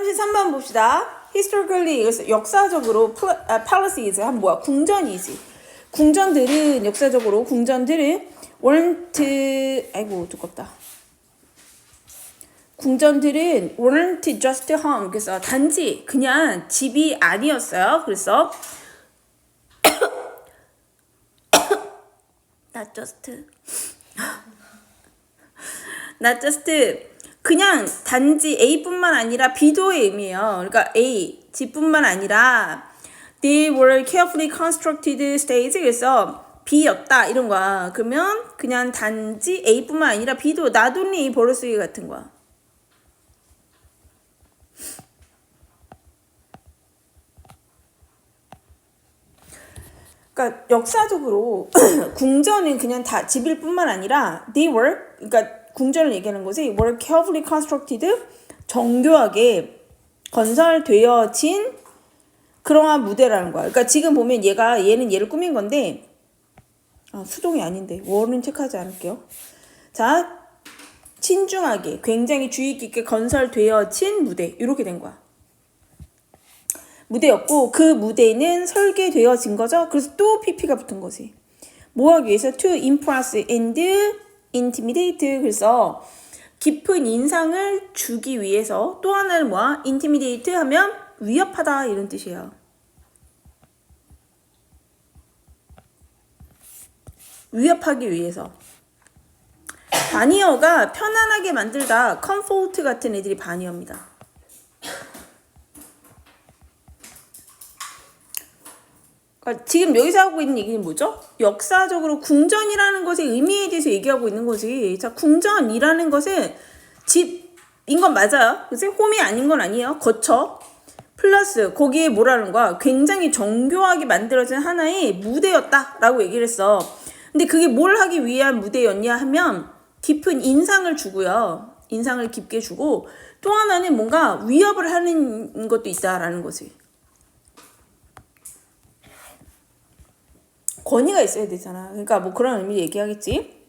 33번 봅시다. historically, 그래서 역사적으로 palaces 하면 뭐야? 궁전이지. 궁전들은 역사적으로 궁전들은 weren't 아이고 두껍다. 궁전들은 weren't just home. 그래서 단지 그냥 집이 아니었어요. 그래서 not just 그냥 단지 A뿐만 아니라 B도의 의미예요. 그러니까 A, 집뿐만 아니라 they were carefully constructed states. 그래서 B였다 이런 거야. 그러면 그냥 단지 A뿐만 아니라 B도 not only 보러 쓰기 같은 거야. 그러니까 역사적으로 궁전은 그냥 다 집일 뿐만 아니라 they were, 그러니까 궁전을 얘기하는 거지. were carefully constructed, 정교하게 건설되어진 그러한 무대라는 거야. 그러니까 지금 보면 얘는 얘를 꾸민 건데 수동이 아닌데 were는 체크하지 않을게요. 자, 신중하게 굉장히 주의 깊게 건설되어진 무대 이렇게 된 거야. 무대였고 그 무대는 설계되어진 거죠. 그래서 또 PP가 붙은 거지. 뭐 하기 위해서? to impress and intimidate. 그래서 깊은 인상을 주기 위해서. 또 하나는 뭐야? intimidate 하면 위협하다 이런 뜻이에요. 위협하기 위해서. 바니어가 편안하게 만들다. comfort 같은 애들이 바니어입니다. 그러니까 지금 여기서 하고 있는 얘기는 뭐죠? 역사적으로 궁전이라는 것의 의미에 대해서 얘기하고 있는 거지. 자, 궁전이라는 것은 집인 건 맞아요. 그치? 홈이 아닌 건 아니에요. 거처. 플러스 거기에 뭐라는 거야? 굉장히 정교하게 만들어진 하나의 무대였다라고 얘기를 했어. 근데 그게 뭘 하기 위한 무대였냐 하면 깊은 인상을 주고요. 인상을 깊게 주고 또 하나는 뭔가 위협을 하는 것도 있다라는 거지. 권위가 있어야 되잖아. 그러니까 뭐 그런 의미 얘기하겠지.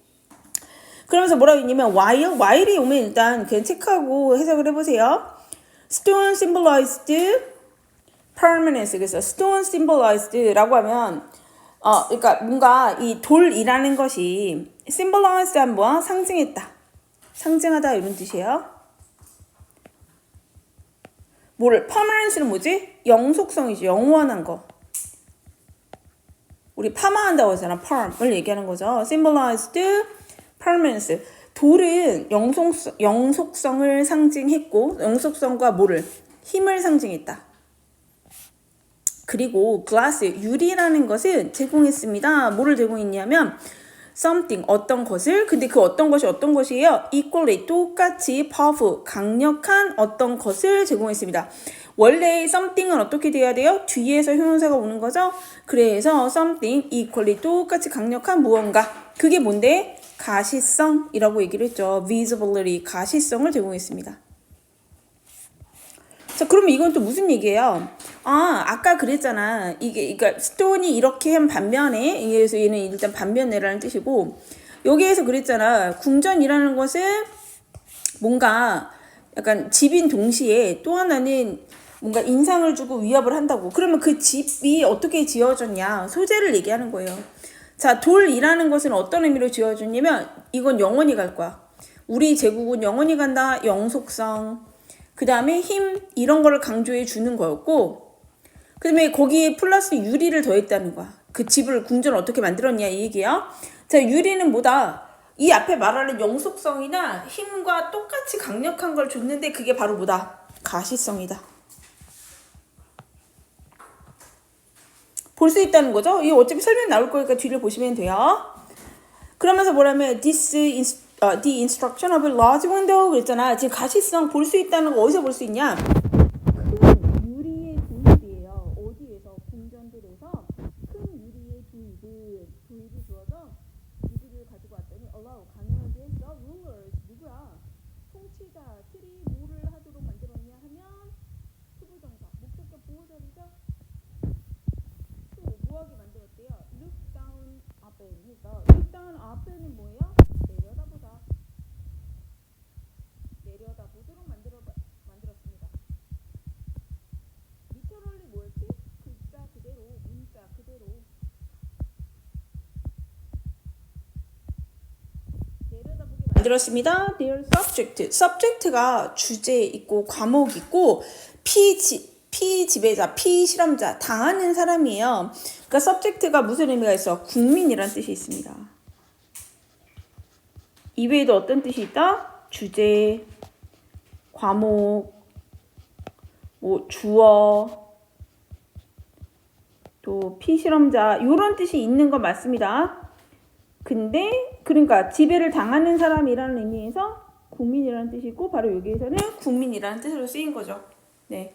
그러면서 뭐라고 했냐면 while이 오면 일단 그냥 체크하고 해석을 해보세요. stone symbolized permanence. 그래서 stone symbolized라고 하면 그러니까 뭔가 이 돌이라는 것이 symbolized 하면 뭐야? 상징했다. 상징하다 이런 뜻이에요. permanence는 뭐지? 영속성이지. 영원한 거. 우리 파마한다고 하잖아. perm을 얘기하는 거죠. symbolized permanence. 돌은 영속성을 상징했고 영속성과 힘을 상징했다. 그리고 glass, 유리라는 것은 제공했습니다. 뭐를 제공했냐면 something, 어떤 것을. 근데 그 어떤 것이 어떤 것이에요? equally, 똑같이 powerful, 강력한 어떤 것을 제공했습니다. 원래 something은 어떻게 돼야 돼요? 뒤에서 형용사가 오는 거죠? 그래서 something, equally, 똑같이 강력한 무언가. 그게 뭔데? 가시성이라고 얘기를 했죠. visibility, 가시성을 제공했습니다. 자, 그러면 이건 또 무슨 얘기예요? 아까 그랬잖아. 그러니까 스톤이 이렇게 한 반면에, 그래서 얘는 일단 반면에라는 뜻이고, 여기에서 그랬잖아. 궁전이라는 것은 뭔가 약간 집인 동시에 또 하나는 뭔가 인상을 주고 위협을 한다고. 그러면 그 집이 어떻게 지어졌냐? 소재를 얘기하는 거예요. 자, 돌이라는 것은 어떤 의미로 지어졌냐면 이건 영원히 갈 거야. 우리 제국은 영원히 간다. 영속성. 그 다음에 힘 이런 거를 강조해 주는 거였고 그 다음에 거기에 플러스 유리를 더했다는 거야. 그 집을 궁전을 어떻게 만들었냐 이 얘기야. 자, 유리는 뭐다? 이 앞에 말하는 영속성이나 힘과 똑같이 강력한 걸 줬는데 그게 바로 뭐다? 가시성이다. 볼 수 있다는 거죠. 이거 어차피 설명 나올 거니까 뒤를 보시면 돼요. 그러면서 뭐라면 the instruction of a large window 그랬잖아. 지금 가시성 볼 수 있다는 거 어디서 볼 수 있냐? 큰 유리의 도입이에요. 어디에서? 궁전들에서 큰 유리의 도입이 주어져 유리를 가지고 왔더니 allow 강요하게 했어. rulers 누구야? 통치자 틀이 뭐를 하도록 만들었냐 하면 투부정사 목적격 보호자리죠. 뭐하게 만들었대요? look down 앞에 해서 look down 앞에는 뭐예요? 내려다보도록 만들었습니다. 만들었습니다. Their subject. subject가 주제 있고 과목 있고 피지배자, 피실험자, 당하는 사람이에요. 그러니까 subject가 무슨 의미가 있어? 국민이란 뜻이 있습니다. 이외에도 어떤 뜻이 있다? 주제, 과목, 뭐 주어, 또 피실험자 이런 뜻이 있는 건 맞습니다. 근데 그러니까 지배를 당하는 사람이라는 의미에서 국민이라는 뜻이고 바로 여기에서는 국민이라는 뜻으로 쓰인 거죠. 네.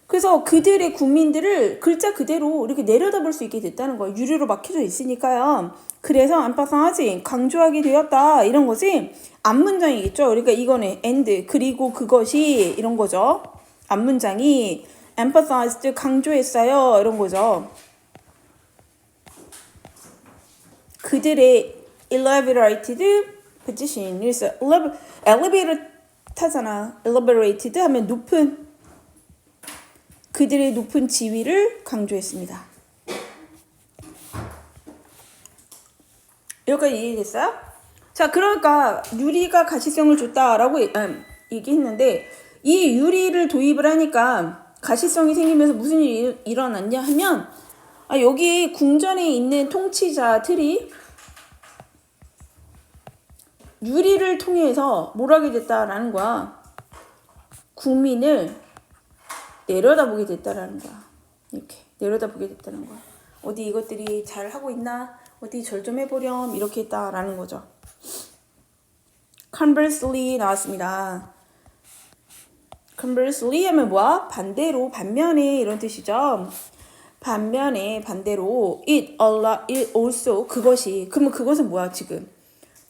그래서 그들의 국민들을 글자 그대로 이렇게 내려다볼 수 있게 됐다는 거예요. 유리로 막혀져 있으니까요. 그래서 emphasize 강조하게 되었다 이런 것이 앞문장이겠죠. 그러니까 이거는 and 그리고 그것이 이런 거죠. 앞문장이 emphasized 강조했어요 이런 거죠. 그들의 elevated position. 그래서 elevator 타잖아. elevated 하면 높은, 그들의 높은 지위를 강조했습니다. 여기까지 이해됐어요? 자, 그러니까 유리가 가시성을 줬다라고 얘기했는데 이 유리를 도입을 하니까 가시성이 생기면서 무슨 일이 일어났냐 하면 여기 궁전에 있는 통치자 틀이 유리를 통해서 뭘 하게 됐다라는 거야. 국민을 내려다보게 됐다라는 거야. 이렇게 내려다보게 됐다는 거야. 어디 이것들이 잘 하고 있나? 어디 절 좀 해보렴 이렇게 했다라는 거죠. conversely 나왔습니다. conversely 하면 뭐야? 반대로, 반면에 이런 뜻이죠. 반면에, 반대로 it also 그것이. 그러면 그것은 뭐야 지금?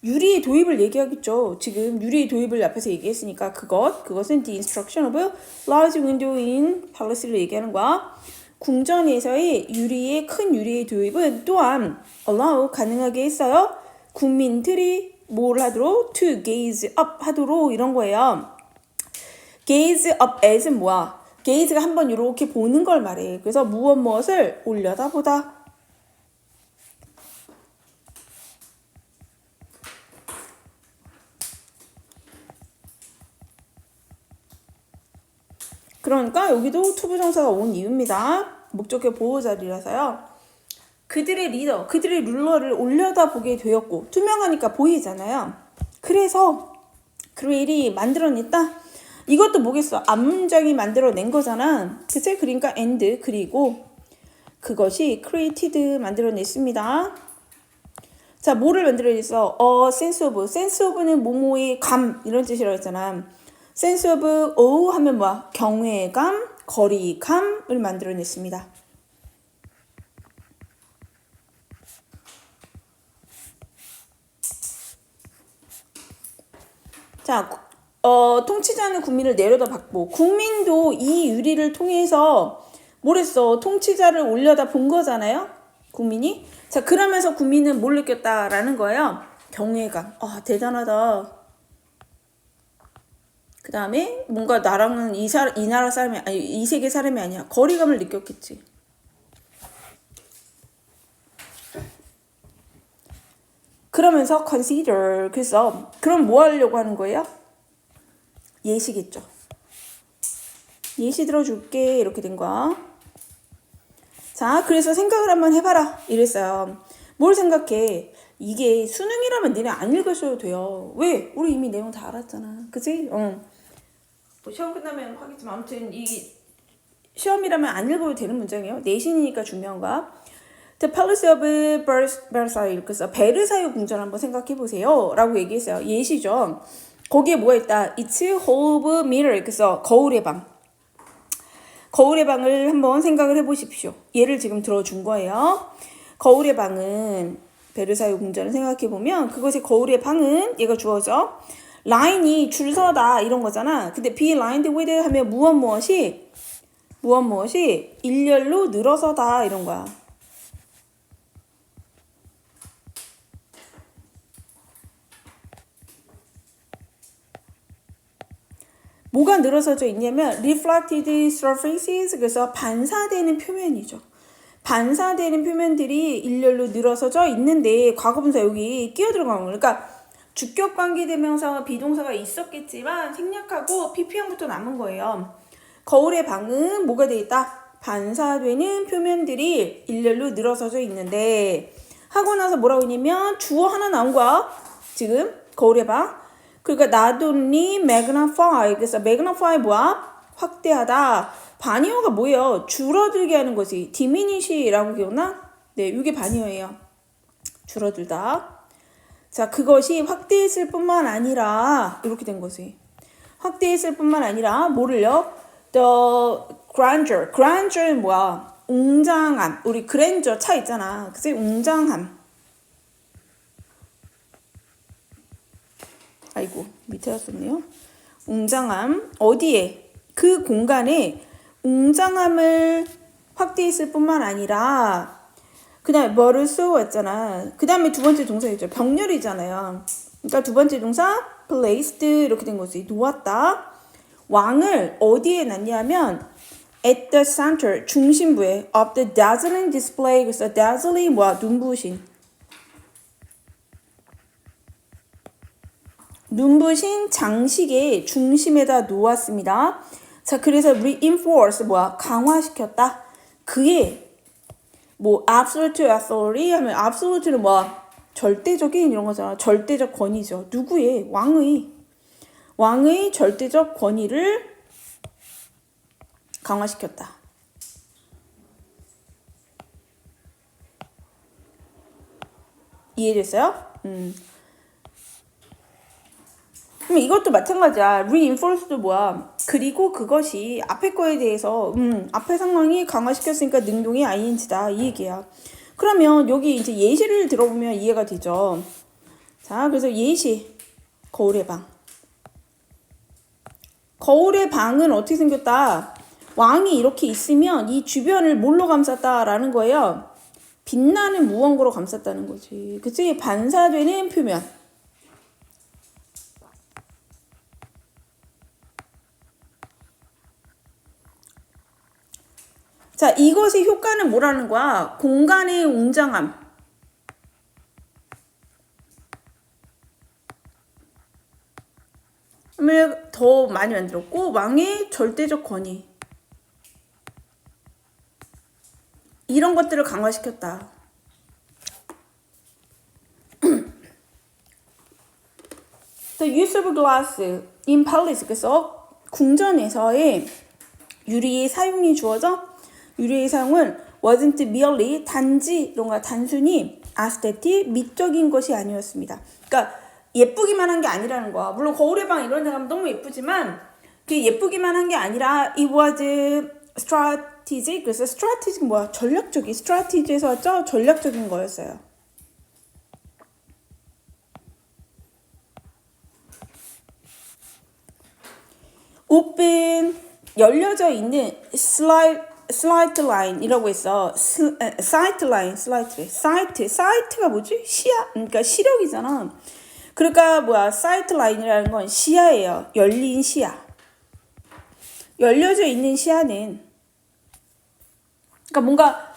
유리의 도입을 얘기하겠죠. 지금 유리의 도입을 앞에서 얘기했으니까 그것은 the instruction of large window in palace를 얘기하는 거야. 궁전에서의 유리의 큰 유리의 도입은 또한 allow 가능하게 했어요. 국민들이 뭘 하도록? to gaze up 하도록 이런 거예요. gaze up as은 뭐야? gaze가 한번 이렇게 보는 걸 말해. 그래서 무엇을 올려다보다. 그러니까 여기도 투부정사가 온 이유입니다. 목적격 보호자리라서요. 그들의 리더, 그들의 룰러를 올려다보게 되었고 투명하니까 보이잖아요. 그래서 create이 만들어냈다. 이것도 뭐겠어? 앞문장이 만들어낸 거잖아. 그치? 그러니까 and 그리고 그것이 created 만들어냈습니다. 자, 뭐를 만들어냈어? sense of. sense of는 뭐뭐의 감 이런 뜻이라고 했잖아. sense of 하면 뭐야? 경외감, 거리감을 만들어냈습니다. 자, 통치자는 국민을 내려다봤고 국민도 이 유리를 통해서 뭘 했어? 통치자를 올려다 본 거잖아요? 국민이. 자, 그러면서 국민은 뭘 느꼈다라는 거예요? 경외감. 대단하다. 그 다음에 뭔가 나랑은 이 나라 사람이 아니 이 세계 사람이 아니야. 거리감을 느꼈겠지. 그러면서 consider. 그래서 그럼 뭐 하려고 하는 거예요? 예시겠죠. 예시 들어줄게 이렇게 된 거야. 자, 그래서 생각을 한번 해봐라 이랬어요. 뭘 생각해? 이게 수능이라면 니네 안 읽으셔도 돼요. 왜? 우리 이미 내용 다 알았잖아. 그치? 뭐 시험 끝나면 하겠지만 아무튼 이 시험이라면 안 읽어도 되는 문장이에요. 내신이니까 중요한 거야. The Palace of Versailles. 그래서 베르사유 궁전 한번 생각해 보세요. 라고 얘기했어요. 예시죠. 거기에 뭐가 있다? It's Hall of Mirror. 그래서 거울의 방. 거울의 방을 한번 생각을 해보십시오. 예를 지금 들어준 거예요. 거울의 방은 베르사유 궁전을 생각해 보면 그것의 거울의 방은 얘가 주어져. 라인이 줄 서다 이런 거잖아. 근데 be lined with 하면 무엇이 일렬로 늘어서다 이런 거야. 뭐가 늘어서져 있냐면 reflected surfaces. 그래서 반사되는 표면이죠. 반사되는 표면들이 일렬로 늘어서져 있는데 과거분사 여기 끼어 들어간 거. 그러니까 주격 관계대명사와 비동사가 있었겠지만 생략하고 ppm부터 남은 거예요. 거울의 방은 뭐가 돼 있다? 반사되는 표면들이 일렬로 늘어서져 있는데 하고 나서 뭐라고 했냐면 주어 하나 나온 거야. 지금 거울의 방. 그러니까 not only magnify. 그래서 magnify 뭐야? 확대하다. 반의어가 뭐예요? 줄어들게 하는 거지. diminish라고 기억나? 네, 이게 반의어예요. 줄어들다. 자, 그것이 확대했을 뿐만 아니라 이렇게 된 거지. 확대했을 뿐만 아니라 뭐를요? The grandeur. grandeur는 뭐야? 웅장함. 우리 grandeur 차 있잖아. 그치? 웅장함. 아이고, 밑에다 썼네요. 웅장함. 어디에? 그 공간에 웅장함을 확대했을 뿐만 아니라 그 다음에 뭐를 쏘았잖아. 그 다음에 두 번째 동사였죠. 병렬이잖아요. 그러니까 두 번째 동사 placed 이렇게 된 거지. 놓았다. 왕을 어디에 놨냐면 at the center, 중심부에 of the dazzling display. 그래서 dazzling 뭐야? 눈부신. 눈부신 장식의 중심에다 놓았습니다. 자, 그래서 reinforce 뭐야? 강화시켰다. 그의 뭐 absolute authority 하면 absolute는 뭐야? 절대적인 이런 거잖아. 절대적 권위죠. 누구의? 왕의 절대적 권위를 강화시켰다. 이해됐어요? 그럼 이것도 마찬가지야. reinforce도 뭐야? 그리고 그것이 앞에 거에 대해서 앞에 상황이 강화시켰으니까 능동이 ing다 이 얘기야. 그러면 여기 이제 예시를 들어보면 이해가 되죠. 자, 그래서 예시 거울의 방. 거울의 방은 어떻게 생겼다? 왕이 이렇게 있으면 이 주변을 뭘로 감쌌다라는 거예요. 빛나는 무언가로 감쌌다는 거지. 그치? 반사되는 표면. 자, 이것의 효과는 뭐라는 거야? 공간의 웅장함. 을 더 많이 만들었고 왕의 절대적 권위. 이런 것들을 강화시켰다. The use of glass in palace. 그래서 궁전에서의 유리의 사용이 주어져 유리의 사용은 wasn't merely 단지 뭔가 단순히 aesthetic 미적인 것이 아니었습니다. 그러니까 예쁘기만 한 게 아니라는 거야. 물론 거울의 방 이런 데 가면 너무 예쁘지만 그게 예쁘기만 한 게 아니라 it was strategic. 그래서 strategic 뭐야? 전략적인. strategy에서 왔죠? 전략적인 거였어요. open 열려져 있는 slight line이라고 했어. sight line, sight가 뭐지? 시야, 그러니까 시력이잖아. 그러니까 뭐야? sight line이라는 건 시야예요. 열린 시야. 열려져 있는 시야는 그러니까 뭔가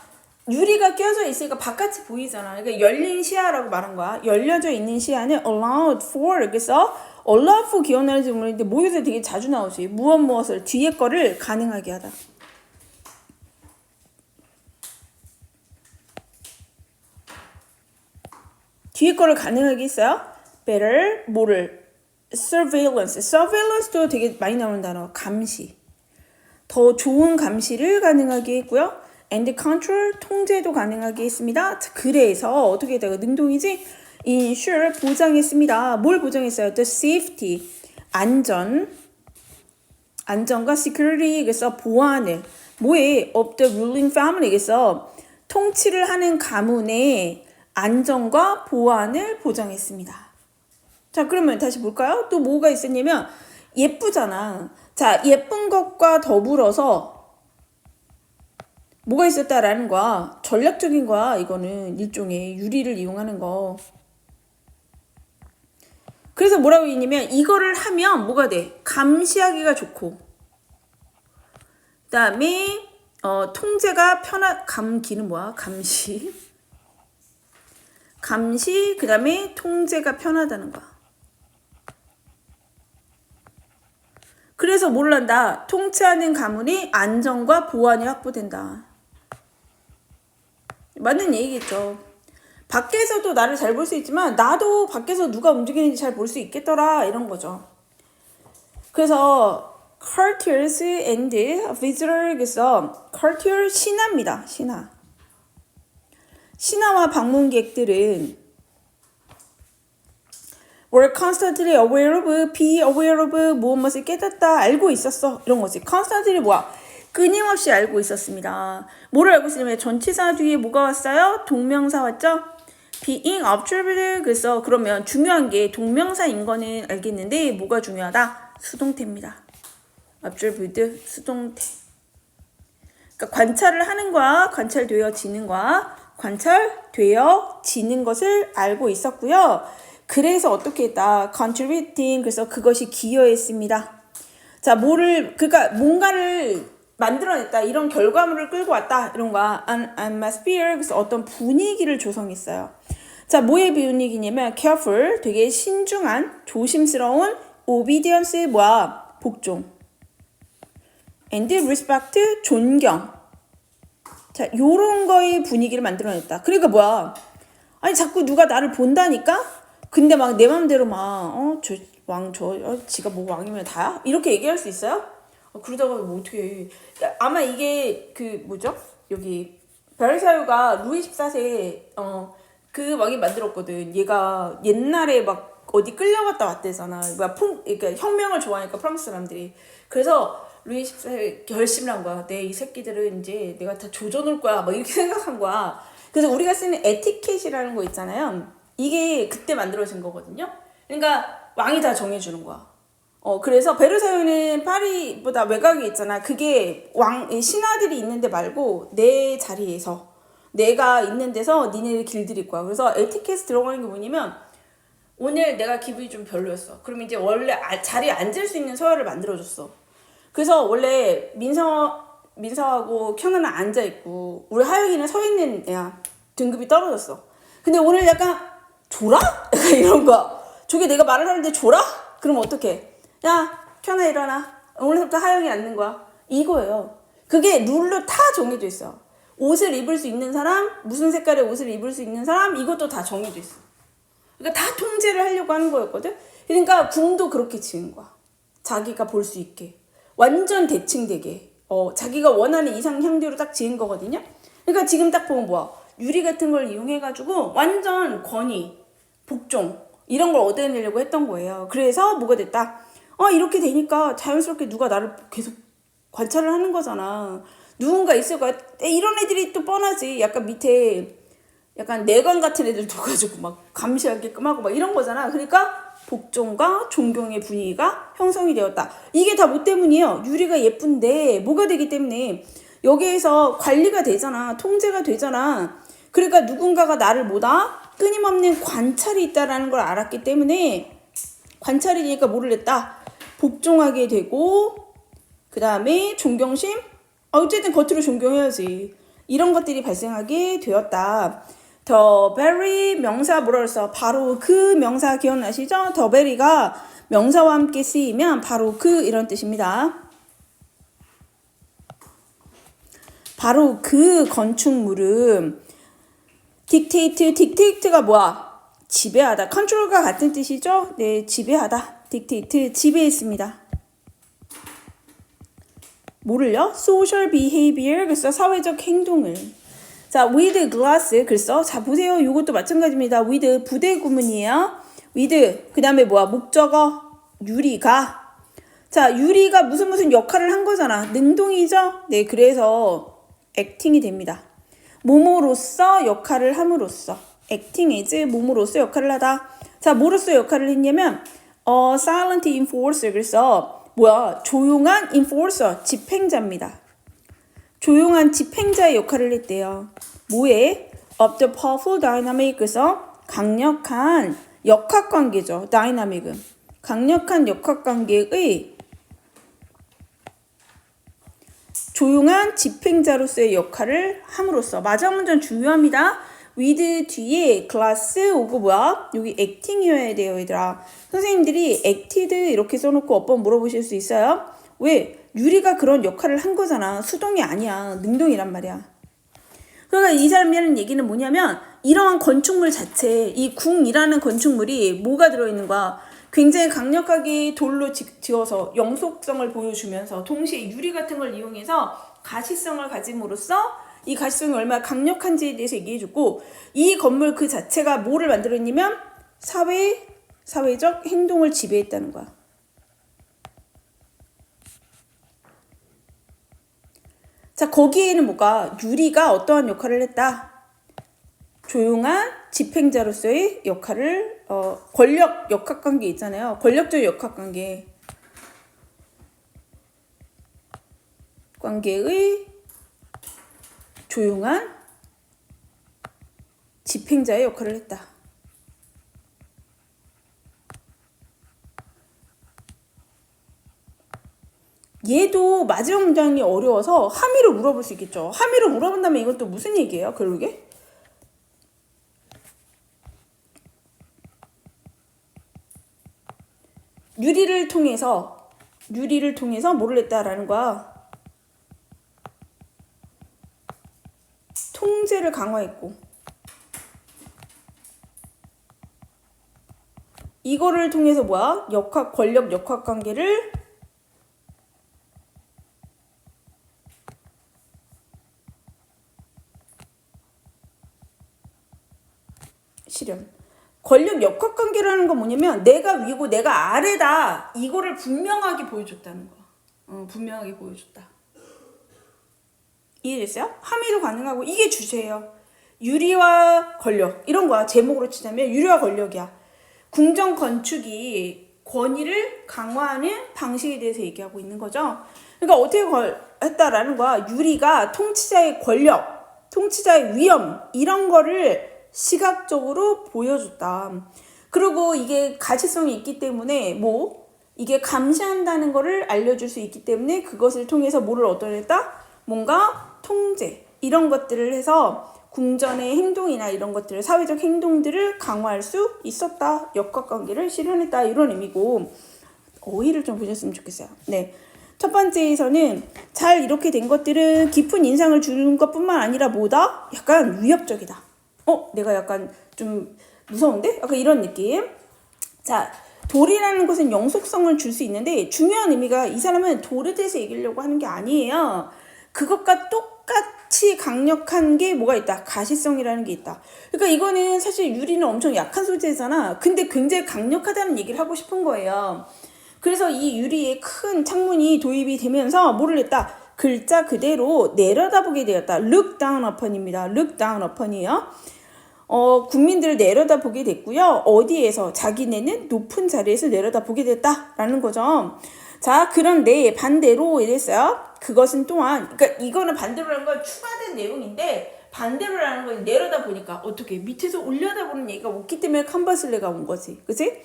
유리가 껴져 있으니까 바깥이 보이잖아. 그러니까 열린 시야라고 말한 거야. 열려져 있는 시야는 allowed for. 그래서 allowed for 기억나는지 모르겠는데 모의고사에 되게 자주 나오지. 무엇을 뒤에 거를 가능하게 하다. 뒤에 거를 가능하게 했어요. better 뭐를 surveillance도 되게 많이 나오는 단어. 감시. 더 좋은 감시를 가능하게 했고요. and control 통제도 가능하게 했습니다. 그래서 어떻게 돼요? 능동이지? ensure 보장했습니다. 뭘 보장했어요? the safety 안전과 security 그래서 보안을 뭐에 of the ruling family 그래서 통치를 하는 가문의 안전과 보안을 보장했습니다. 자, 그러면 다시 볼까요? 또 뭐가 있었냐면 예쁘잖아. 자, 예쁜 것과 더불어서 뭐가 있었다라는 거야? 전략적인 거야. 이거는 일종의 유리를 이용하는 거. 그래서 뭐라고 했냐면 이거를 하면 뭐가 돼? 감시하기가 좋고 그 다음에 통제가 감기는 뭐야? 감시 그 다음에 통제가 편하다는 거야. 그래서 뭘 한다? 통치하는 가문의 안정과 보안이 확보된다. 맞는 얘기겠죠. 밖에서도 나를 잘 볼 수 있지만 나도 밖에서 누가 움직이는지 잘 볼 수 있겠더라 이런 거죠. 그래서 courtiers and visitor, courtier 신하입니다. 신하와 방문객들은 were constantly aware of, be aware of, 무엇을 깨닫다, 알고 있었어 이런 거지. constantly 뭐야? 끊임없이 알고 있었습니다. 뭐를 알고 있으냐면 전치사 뒤에 뭐가 왔어요? 동명사 왔죠? being observed. 그래서 그러면 중요한 게 동명사인 거는 알겠는데 뭐가 중요하다? 수동태입니다. observed 수동태. 그러니까 관찰을 하는 거와 관찰되어지는 거와 관찰되어지는 것을 알고 있었고요. 그래서 어떻게 했다? contributing. 그래서 그것이 기여했습니다. 자, 그러니까 뭔가를 만들어냈다. 이런 결과물을 끌고 왔다. 이런 거야. an atmosphere. 그래서 어떤 분위기를 조성했어요. 자, 뭐의 분위기냐면 careful. 되게 신중한, 조심스러운 obedience. 뭐야? 복종. and respect. 존경. 자, 요런 거의 분위기를 만들어냈다. 그러니까 뭐야? 아니, 자꾸 누가 나를 본다니까? 근데 막 내 맘대로 지가 뭐 왕이면 다야? 이렇게 얘기할 수 있어요? 그러다가 뭐 어떻게 해. 아마 이게 여기 베르사유가 루이 14세 그 왕이 만들었거든. 얘가 옛날에 막 어디 끌려갔다 왔대잖아. 그러니까 혁명을 좋아하니까 프랑스 사람들이. 그래서 루이 14세 결심을 한 거야. 이 새끼들은 이제 내가 다 조져놓을 거야. 막 이렇게 생각한 거야. 그래서 우리가 쓰는 에티켓이라는 거 있잖아요. 이게 그때 만들어진 거거든요. 그러니까 왕이 다 정해주는 거야. 그래서 베르사유는 파리보다 외곽에 있잖아. 그게 신하들이 있는데 말고 내 자리에서 내가 있는 데서 니네를 길들일 거야. 그래서 에티켓에 들어가는 게 뭐냐면 오늘 내가 기분이 좀 별로였어. 그럼 이제 원래 자리에 앉을 수 있는 서열을 만들어줬어. 그래서 원래 민서하고 켜나는 앉아있고 우리 하영이는 서 있는 애야. 등급이 떨어졌어. 근데 오늘 약간 졸아? 약간 이런 거. 저게 내가 말을 하는데 졸아? 그럼 어떡해? 야, 켜나 일어나. 오늘부터 하영이 앉는 거야. 이거예요. 그게 룰로 다 정해져 있어. 옷을 입을 수 있는 사람, 무슨 색깔의 옷을 입을 수 있는 사람, 이것도 다 정해져 있어. 그러니까 다 통제를 하려고 하는 거였거든. 그러니까 궁도 그렇게 지은 거야. 자기가 볼 수 있게. 완전 대칭되게. 자기가 원하는 이상 향대로 딱 지은 거거든요. 그러니까 지금 딱 보면 뭐야? 유리 같은 걸 이용해가지고 완전 권위, 복종 이런 걸 얻어내려고 했던 거예요. 그래서 뭐가 됐다? 이렇게 되니까 자연스럽게 누가 나를 계속 관찰을 하는 거잖아. 누군가 있을 거야. 이런 애들이 또 뻔하지. 약간 밑에 약간 내관 같은 애들 둬가지고 막 감시하게끔 하고 막 이런 거잖아. 그러니까 복종과 존경의 분위기가 형성이 되었다. 이게 다 뭐 때문이에요? 유리가 예쁜데 뭐가 되기 때문에 여기에서 관리가 되잖아. 통제가 되잖아. 그러니까 누군가가 나를 끊임없는 관찰이 있다라는 걸 알았기 때문에 관찰이 되니까 뭐를 했다? 복종하게 되고 그 다음에 존경심? 어쨌든 겉으로 존경해야지. 이런 것들이 발생하게 되었다. The very 명사 뭐라 그랬어? 바로 그 명사 기억나시죠? The very가 명사와 함께 쓰이면 바로 그 이런 뜻입니다. 바로 그 건축물은 dictate가 뭐야? 지배하다. control과 같은 뜻이죠? 네, 지배하다. dictate, 지배했습니다. 뭐를요? social behavior, 그래서 사회적 행동을. 자, with glass, 그래서 자 보세요. 이것도 마찬가지입니다. with 부대 구문이에요. with 그 다음에 뭐야? 목적어 유리가. 자, 유리가 무슨 역할을 한 거잖아. 능동이죠? 네, 그래서 acting이 됩니다. 몸으로써 역할을 함으로써 acting as 몸으로써 역할을 하다. 자, 뭐로써 역할을 했냐면 silent enforcer, 그래서 뭐야? 조용한 enforcer, 집행자입니다. 조용한 집행자의 역할을 했대요. 뭐에? of the powerful dynamic, 그래서 강력한 역학관계죠. dynamic은 강력한 역학관계의 조용한 집행자로서의 역할을 함으로써. 마지막 문제는 중요합니다. with 뒤에 glass 오고 뭐야? 여기 acting이어야 돼요, 얘들아. 선생님들이 acted 이렇게 써놓고 어번 물어보실 수 있어요? 왜? 유리가 그런 역할을 한 거잖아. 수동이 아니야. 능동이란 말이야. 그러니까 이 사람이 하는 얘기는 뭐냐면 이러한 건축물 자체, 이 궁이라는 건축물이 뭐가 들어있는 거야? 굉장히 강력하게 돌로 지어서 영속성을 보여주면서 동시에 유리 같은 걸 이용해서 가시성을 가짐으로써 이 가시성이 얼마나 강력한지에 대해서 얘기해주고 이 건물 그 자체가 뭐를 만들었냐면 사회적 행동을 지배했다는 거야. 자, 거기에는 뭐가 유리가 어떠한 역할을 했다? 조용한 집행자로서의 역할을 권력 역학관계 있잖아요. 권력적 역학관계의 조용한 집행자의 역할을 했다. 얘도 마지막 문장이 어려워서 함의로 물어볼 수 있겠죠. 함의로 물어본다면 이건 또 무슨 얘기예요? 그러게? 유리를 통해서 뭐를 했다라는 거야? 통제를 강화했고 이거를 통해서 뭐야? 권력 역학관계를 실현. 권력 역학관계라는 건 뭐냐면 내가 위고 내가 아래다 이거를 분명하게 보여줬다는 거야. 분명하게 보여줬다. 이해됐어요? 함의도 가능하고 이게 주제예요. 유리와 권력 이런 거야. 제목으로 치자면 유리와 권력이야. 궁정 건축이 권위를 강화하는 방식에 대해서 얘기하고 있는 거죠. 그러니까 어떻게 했다라는 거야. 유리가 통치자의 권력, 통치자의 위험 이런 거를 시각적으로 보여줬다. 그리고 이게 가시성이 있기 때문에 이게 감시한다는 거를 알려줄 수 있기 때문에 그것을 통해서 뭐를 얻어냈다? 뭔가 통제 이런 것들을 해서 궁전의 행동이나 이런 것들을 사회적 행동들을 강화할 수 있었다. 역학관계를 실현했다. 이런 의미고 어휘를 좀 보셨으면 좋겠어요. 네. 첫 번째에서는 잘 이렇게 된 것들은 깊은 인상을 주는 것뿐만 아니라 뭐다? 약간 위협적이다. 내가 약간 좀 무서운데? 약간 이런 느낌. 자, 돌이라는 것은 영속성을 줄 수 있는데 중요한 의미가 이 사람은 돌에 대해서 얘기하려고 하는 게 아니에요. 그것과 똑같이 강력한 게 뭐가 있다? 가시성이라는 게 있다. 그러니까 이거는 사실 유리는 엄청 약한 소재잖아. 근데 굉장히 강력하다는 얘기를 하고 싶은 거예요. 그래서 이 유리에 큰 창문이 도입이 되면서 뭐를 했다? 글자 그대로 내려다보게 되었다. Look down upon입니다. Look down upon이에요. 국민들을 내려다보게 됐고요. 어디에서? 자기네는 높은 자리에서 내려다보게 됐다라는 거죠. 자, 그런데 반대로 이랬어요. 그것은 또한, 그러니까 이거는 반대로라는 건 추가된 내용인데 반대로라는 건 내려다보니까 어떻게 밑에서 올려다보는 얘기가 없기 때문에 칸버슬레가 온 거지. 그치?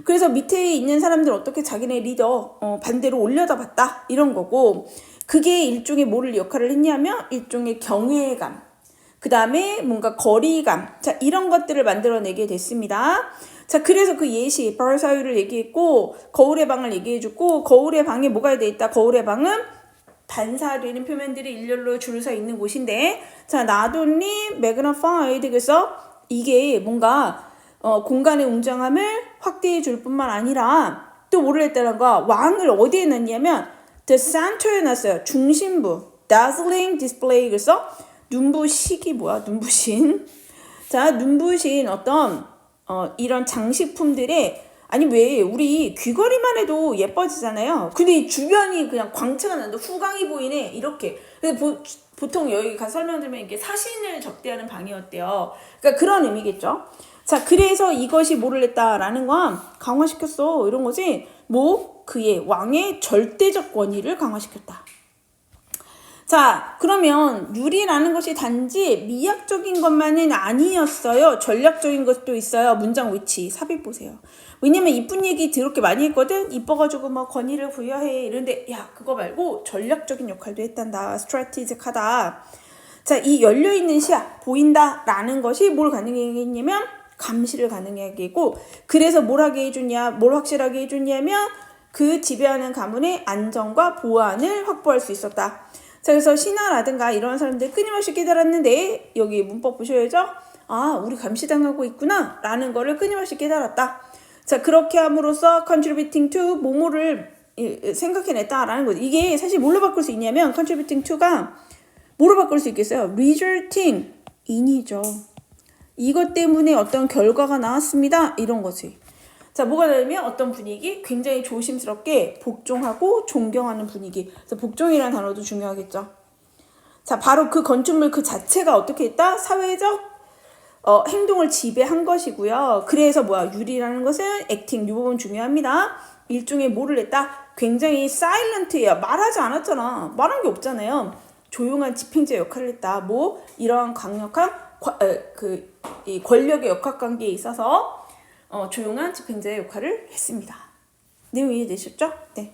그래서 밑에 있는 사람들 어떻게 자기네 리더 반대로 올려다봤다 이런 거고 그게 일종의 뭐를 역할을 했냐면 일종의 경외감 그 다음에 뭔가 거리감 자 이런 것들을 만들어내게 됐습니다. 자 그래서 그 예시 바르사유를 얘기했고 거울의 방을 얘기해줬고 거울의 방에 뭐가 돼 있다. 거울의 방은 반사되는 표면들이 일렬로 줄 서 있는 곳인데 자 not only magnified 그래서 이게 뭔가 공간의 웅장함을 확대해 줄 뿐만 아니라 또 뭐를 했다는 거야. 왕을 어디에 놨냐면 the center에 놨어요. 중심부 dazzling display 그래서 눈부식이 뭐야? 눈부신. 자, 눈부신 어떤 이런 장식품들에 아니 왜 우리 귀걸이만 해도 예뻐지잖아요. 근데 이 주변이 그냥 광채가 나는데 후광이 보이네. 이렇게. 보통 여기 가서 설명드리면 이게 사신을 접대하는 방이었대요. 그러니까 그런 의미겠죠. 자, 그래서 이것이 뭐를 했다라는 건 강화시켰어. 이런 거지. 그의 왕의 절대적 권위를 강화시켰다. 자, 그러면 유리라는 것이 단지 미학적인 것만은 아니었어요. 전략적인 것도 있어요. 문장 위치, 삽입 보세요. 왜냐면 이쁜 얘기 더럽게 많이 했거든. 이뻐가지고 뭐 권위를 부여해 이런데 야 그거 말고 전략적인 역할도 했단다. 스트래티직하다. 자, 이 열려있는 시야, 보인다라는 것이 뭘 가능하게 했냐면 감시를 가능하게 하고, 그래서 뭘 하게 해주냐, 뭘 확실하게 해주냐면 그 지배하는 가문의 안정과 보안을 확보할 수 있었다. 자, 그래서 신하라든가 이런 사람들 끊임없이 깨달았는데, 여기 문법 보셔야죠. 아, 우리 감시당하고 있구나 라는 거를 끊임없이 깨달았다. 자, 그렇게 함으로써 contributing to 뭐뭐를 생각해냈다라는 거죠. 이게 사실 뭘로 바꿀 수 있냐면 contributing to가 뭐로 바꿀 수 있겠어요? resulting in이죠. 이것 때문에 어떤 결과가 나왔습니다. 이런 거지. 자, 뭐가 되면 어떤 분위기? 굉장히 조심스럽게 복종하고 존경하는 분위기. 그래서 복종이라는 단어도 중요하겠죠. 자, 바로 그 건축물 그 자체가 어떻게 했다? 사회적 행동을 지배한 것이고요. 그래서 뭐야? 유리라는 것은 acting, 이 부분 중요합니다. 일종의 뭐를 했다? 굉장히 silent예요. 말하지 않았잖아. 말한 게 없잖아요. 조용한 집행자 역할을 했다. 뭐 이러한 강력한 이 권력의 역학관계에 있어서 조용한 집행자의 역할을 했습니다. 내용 이해되셨죠? 네.